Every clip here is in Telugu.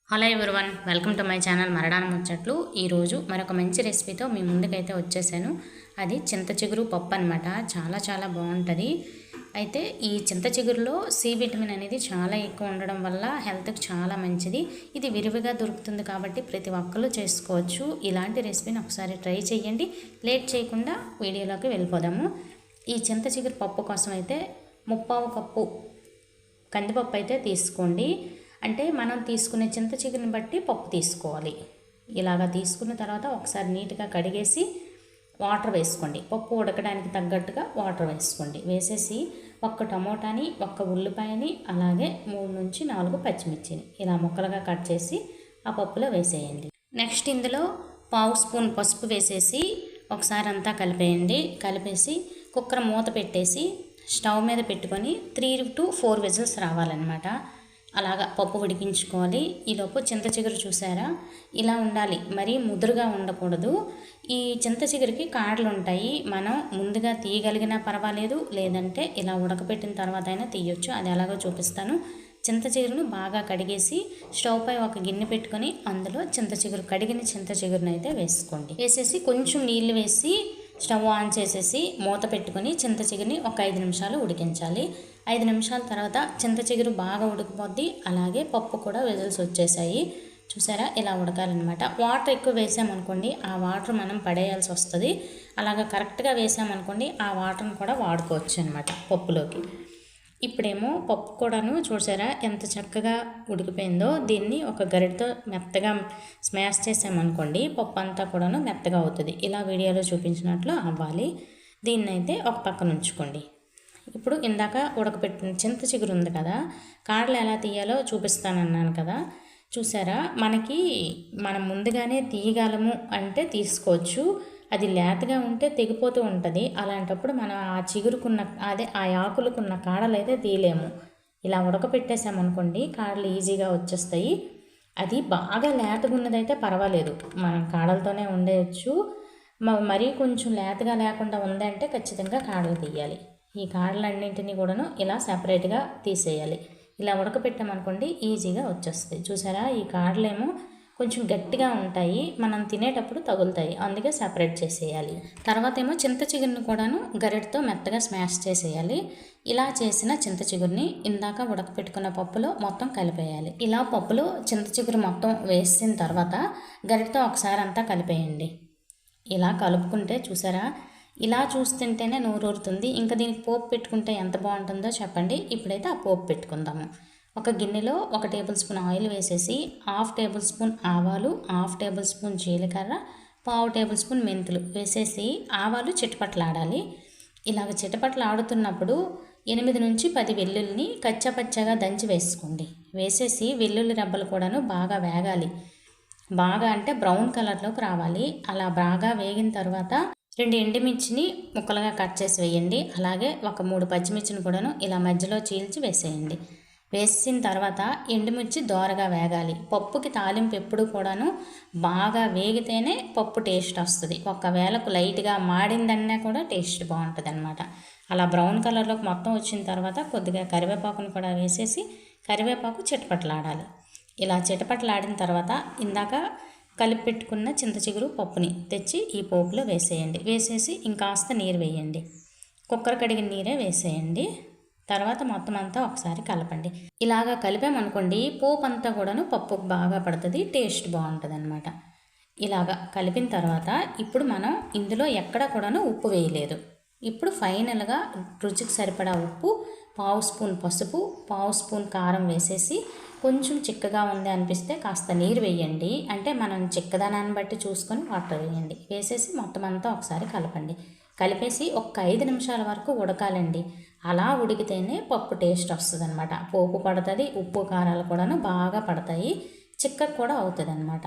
Hello everyone, welcome to my channel Maradana ముచ్చట్లు. ఈరోజు మరొక మంచి రెసిపీతో మీ ముందుకైతే వచ్చేసాను. అది చింత చిగురు పప్పు అనమాట. చాలా చాలా బాగుంటుంది. అయితే ఈ చింత చిగురులో సి విటమిన్ అనేది చాలా ఎక్కువ ఉండడం వల్ల హెల్త్కి చాలా మంచిది. ఇది విరివిగా దొరుకుతుంది కాబట్టి ప్రతి ఒక్కరు చేసుకోవచ్చు. ఇలాంటి రెసిపీని ఒకసారి ట్రై చేయండి. లేట్ చేయకుండా వీడియోలోకి వెళ్ళిపోదాము. ఈ చింత చిగురు పప్పు కోసం అయితే 3/4 కప్పు కందిపప్పు అయితే తీసుకోండి. అంటే మనం తీసుకునే చింత చిగురుని బట్టి పప్పు తీసుకోవాలి. ఇలాగా తీసుకున్న తర్వాత ఒకసారి నీట్గా కడిగేసి వాటర్ వేసుకోండి. పప్పు ఉడకడానికి తగ్గట్టుగా వాటర్ వేసుకోండి. వేసేసి ఒక్క టమోటాని, ఒక్క ఉల్లిపాయని, అలాగే 3 నుంచి 4 పచ్చిమిర్చిని ఇలా ముక్కలుగా కట్ చేసి ఆ పప్పులో వేసేయండి. నెక్స్ట్ ఇందులో 1/2 స్పూన్ పసుపు వేసేసి ఒకసారి అంతా కలిపేయండి. కలిపేసి కుక్కర్ మూత పెట్టేసి స్టవ్ మీద పెట్టుకొని 3 to 4 విజిల్స్ రావాలన్నమాట. అలాగా పప్పు ఉడికించుకోవాలి. ఈలోపు చింత చిగురు చూసారా, ఇలా ఉండాలి. మరీ ముదురుగా ఉండకూడదు. ఈ చింత చిగురికి కాడలు ఉంటాయి. మనం ముందుగా తీయగలిగినా పర్వాలేదు, లేదంటే ఇలా ఉడకపెట్టిన తర్వాత అయినా తీయొచ్చు. అది ఎలాగో చూపిస్తాను. చింత చిగురును బాగా కడిగేసి స్టవ్ పై ఒక గిన్నె పెట్టుకొని అందులో కడిగిన చింత చిగురును అయితే వేసుకోండి. వేసేసి కొంచెం నీళ్లు వేసి స్టవ్ ఆన్ చేసేసి మూత పెట్టుకొని చింత చిగురిని ఒక 5 నిమిషాలు ఉడికించాలి. 5 నిమిషాల తర్వాత చింత చిగురు బాగా ఉడికిపోద్ది. అలాగే పప్పు కూడా విజిల్స్ వచ్చేసాయి. చూసారా, ఇలా ఉడకాలన్నమాట. వాటర్ ఎక్కువ వేసామనుకోండి, ఆ వాటర్ మనం పడేయాల్సి వస్తుంది. అలాగా కరెక్ట్గా వేసామనుకోండి, ఆ వాటర్ని కూడా వాడుకోవచ్చు అనమాట పప్పులోకి. ఇప్పుడేమో పప్పు కూడాను చూసారా ఎంత చక్కగా ఉడికిపోయిందో. దీన్ని ఒక గరిటతో మెత్తగా స్మాష్ చేసామనుకోండి, పప్పు అంతా కూడాను మెత్తగా అవుతుంది. ఇలా వీడియోలో చూపించినట్లు అవ్వాలి. దీన్నైతే ఒక పక్కన ఉంచుకోండి. ఇప్పుడు ఇందాక ఉడకపెట్టిన చింత చిగురు ఉంది కదా, కాడలు ఎలా తీయాలో చూపిస్తానన్నాను కదా. చూసారా, మనం ముందుగానే తీయగలము అంటే తీసుకోవచ్చు. అది లేతగా ఉంటే తెగిపోతూ ఉంటుంది. అలాంటప్పుడు మనం ఆ చిగురుకున్న ఆ ఆకులకున్న కాడలు అయితే తీయలేము. ఇలా ఉడకపెట్టేసామనుకోండి, కాడలు ఈజీగా వచ్చేస్తాయి. అది బాగా లేతగా ఉన్నదైతే పర్వాలేదు, మనం కాడలతోనే ఉండేయచ్చు. మరీ కొంచెం లేతగా లేకుండా ఉందంటే ఖచ్చితంగా కాడలు తీయాలి. ఈ కాడలన్నింటినీ కూడాను ఇలా సపరేట్గా తీసేయాలి. ఇలా ఉడకపెట్టామనుకోండి ఈజీగా వచ్చేస్తాయి. చూసారా, ఈ కాడలేమో కొంచెం గట్టిగా ఉంటాయి, మనం తినేటప్పుడు తగులుతాయి. అందుకే సపరేట్ చేసేయాలి. తర్వాత ఏమో చింత చిగురుని కూడాను గరిటతో మెత్తగా స్మాష్ చేసేయాలి. ఇలా చేసిన చింత చిగురిని ఇందాక ఉడకపెట్టుకున్న పప్పులో మొత్తం కలిపేయాలి. ఇలా పప్పులో చింత చిగురు మొత్తం వేసిన తర్వాత గరిటతో ఒకసారి అంతా కలిపేయండి. ఇలా కలుపుకుంటే చూసారా, ఇలా చూస్తుంటేనే నోరూరుతుంది. ఇంకా దీనికి పోపు పెట్టుకుంటే ఎంత బాగుంటుందో చెప్పండి. ఇప్పుడైతే ఆ పోపు పెట్టుకుందాము. ఒక గిన్నెలో 1 టేబుల్ స్పూన్ ఆయిల్ వేసేసి 1/2 టేబుల్ స్పూన్ ఆవాలు, 1/2 టేబుల్ స్పూన్ జీలకర్ర, 1/4 టేబుల్ స్పూన్ మెంతులు వేసేసి ఆవాలు చిటపట్లాడాలి. ఇలాగ చిటపట్లాడుతున్నప్పుడు 8 నుంచి 10 వెల్లుల్లిని కచ్చాపచ్చాగా దంచి వేసుకోండి. వేసేసి వెల్లుల్లి రెబ్బలు కూడాను బాగా వేగాలి. బాగా అంటే బ్రౌన్ కలర్లోకి రావాలి. అలా బాగా వేగిన తర్వాత 2 ఎండుమిర్చిని ముక్కలుగా కట్ చేసి వేయండి. అలాగే ఒక 3 పచ్చిమిర్చిని కూడాను ఇలా మధ్యలో చీల్చి వేసేయండి. వేసిన తర్వాత ఎండుమిర్చి దోరగా వేగాలి. పప్పుకి తాలింపు ఎప్పుడు కూడాను బాగా వేగితేనే పప్పు టేస్ట్ వస్తుంది. ఒకవేళ లైట్గా మాడిందన్నా కూడా టేస్ట్ బాగుంటుంది అనమాట. అలా బ్రౌన్ కలర్లోకి మొత్తం వచ్చిన తర్వాత కొద్దిగా కరివేపాకును కూడా వేసేసి కరివేపాకు చిటపట్లాడాలి. ఇలా చిటపట్లాడిన తర్వాత ఇందాక కలిపి పెట్టుకున్న చింత చిగురు పప్పుని తెచ్చి ఈ పోపులో వేసేయండి. వేసేసి ఇంకాస్త నీరు వేయండి. కుక్కర్ కడిగిన నీరే వేసేయండి. తర్వాత మొత్తం అంతా ఒకసారి కలపండి. ఇలాగా కలిపామనుకోండి, పోపు అంతా కూడాను పప్పుకు బాగా పడుతుంది, టేస్ట్ బాగుంటుంది అనమాట. ఇలాగా కలిపిన తర్వాత ఇప్పుడు మనం ఇందులో ఎక్కడ కూడాను ఉప్పు వేయలేదు. ఇప్పుడు ఫైనల్గా రుచికి సరిపడా ఉప్పు, 1/2 స్పూన్ పసుపు, 1/2 స్పూన్ కారం వేసేసి కొంచెం చిక్కగా ఉంది అనిపిస్తే కాస్త నీరు వేయండి. అంటే మనం చిక్కదనాన్ని బట్టి చూసుకొని వాటర్ వేయండి. వేసేసి మొత్తం అంతా ఒకసారి కలపండి. కలిపేసి ఒక 5 నిమిషాల వరకు ఉడకాలండి. అలా ఉడికితేనే పప్పు టేస్ట్ వస్తుంది అనమాట. పోపు పడుతుంది, ఉప్పు కారాలు కూడాను బాగా పడతాయి, చిక్కగా కూడా అవుతుంది అనమాట.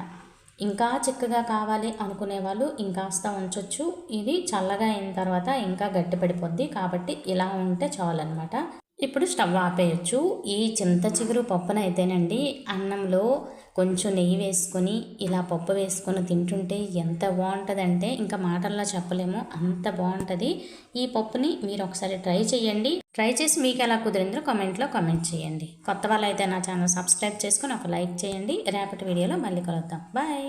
ఇంకా చిక్కగా కావాలి అనుకునే వాళ్ళు ఇంకాస్త ఉంచొచ్చు. ఇది చల్లగా అయిన తర్వాత ఇంకా గట్టిపడిపోద్ది కాబట్టి ఇలా ఉంటే చాలన్నమాట. ఇప్పుడు స్టవ్ ఆపేయచ్చు. ఈ చింత చిగురు పప్పునైతేనండి అన్నంలో కొంచెం నెయ్యి వేసుకొని ఇలా పప్పు వేసుకొని తింటుంటే ఎంత బాగుంటుందంటే ఇంకా మాటల్లో చెప్పలేము, అంత బాగుంటుంది. ఈ పప్పుని మీరు ఒకసారి ట్రై చేయండి. ట్రై చేసి మీకు ఎలా కుదిరిందో కామెంట్లో కామెంట్ చేయండి. కొత్త వాళ్ళు అయితే నా ఛానల్ సబ్స్క్రైబ్ చేసుకొని ఒక లైక్ చేయండి. రేపటి వీడియోలో మళ్ళీ కలుద్దాం. బాయ్.